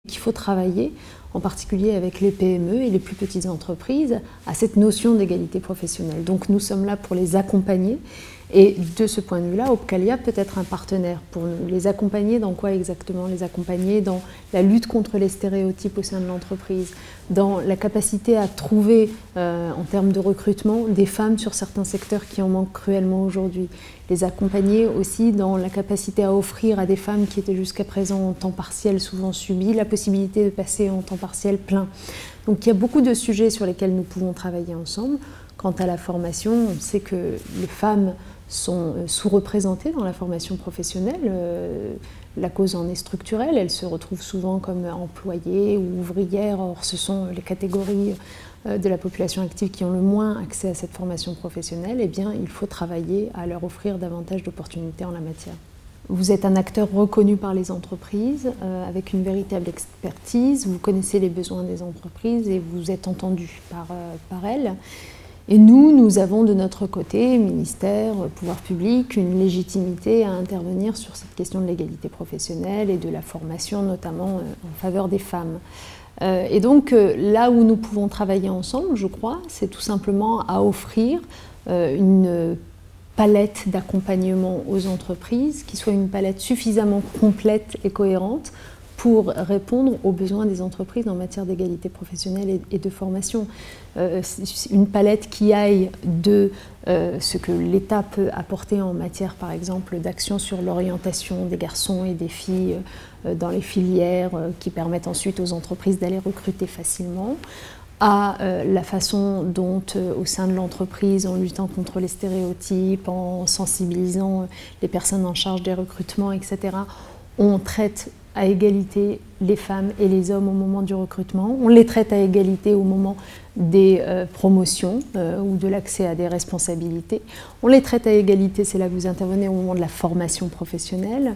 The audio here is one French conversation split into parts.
Il faut travailler, en particulier avec les PME et les plus petites entreprises, à cette notion d'égalité professionnelle. Donc nous sommes là pour les accompagner et de ce point de vue-là, Opcalia peut être un partenaire pour nous. Les accompagner dans quoi exactement? Les accompagner dans la lutte contre les stéréotypes au sein de l'entreprise, dans la capacité à trouver, en termes de recrutement, des femmes sur certains secteurs qui en manquent cruellement aujourd'hui. Les accompagner aussi dans la capacité à offrir à des femmes qui étaient jusqu'à présent en temps partiel, souvent subies, la possibilité de passer en temps partiel plein. Donc il y a beaucoup de sujets sur lesquels nous pouvons travailler ensemble. Quant à la formation, on sait que les femmes sont sous-représentées dans la formation professionnelle. La cause en est structurelle, elles se retrouvent souvent comme employées ou ouvrières. Or, ce sont les catégories de la population active qui ont le moins accès à cette formation professionnelle. Eh bien, il faut travailler à leur offrir davantage d'opportunités en la matière. Vous êtes un acteur reconnu par les entreprises, avec une véritable expertise. Vous connaissez les besoins des entreprises et vous êtes entendu par elles. Et nous avons de notre côté, ministère, pouvoir public, une légitimité à intervenir sur cette question de l'égalité professionnelle et de la formation, notamment en faveur des femmes. Et donc là où nous pouvons travailler ensemble, je crois, c'est tout simplement à offrir une palette d'accompagnement aux entreprises, qui soit une palette suffisamment complète et cohérente pour répondre aux besoins des entreprises en matière d'égalité professionnelle et de formation. Une palette qui aille de ce que l'État peut apporter en matière, par exemple, d'action sur l'orientation des garçons et des filles dans les filières qui permettent ensuite aux entreprises d'aller recruter facilement, à la façon dont, au sein de l'entreprise, en luttant contre les stéréotypes, en sensibilisant les personnes en charge des recrutements, etc., on traite à égalité les femmes et les hommes au moment du recrutement. On les traite à égalité au moment des promotions ou de l'accès à des responsabilités. On les traite à égalité, c'est là que vous intervenez, au moment de la formation professionnelle.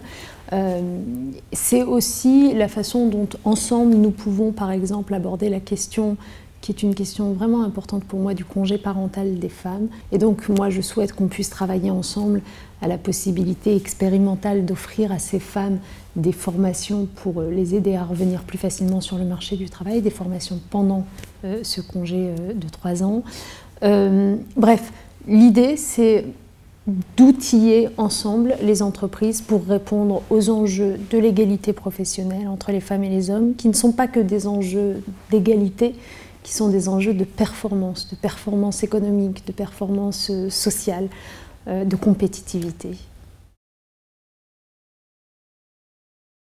C'est aussi la façon dont, ensemble, nous pouvons, par exemple, aborder la question qui est une question vraiment importante pour moi, du congé parental des femmes. Et donc, moi, je souhaite qu'on puisse travailler ensemble à la possibilité expérimentale d'offrir à ces femmes des formations pour les aider à revenir plus facilement sur le marché du travail, des formations pendant ce congé de 3 ans. Bref, l'idée, c'est d'outiller ensemble les entreprises pour répondre aux enjeux de l'égalité professionnelle entre les femmes et les hommes, qui ne sont pas que des enjeux d'égalité, qui sont des enjeux de performance économique, de performance sociale, de compétitivité.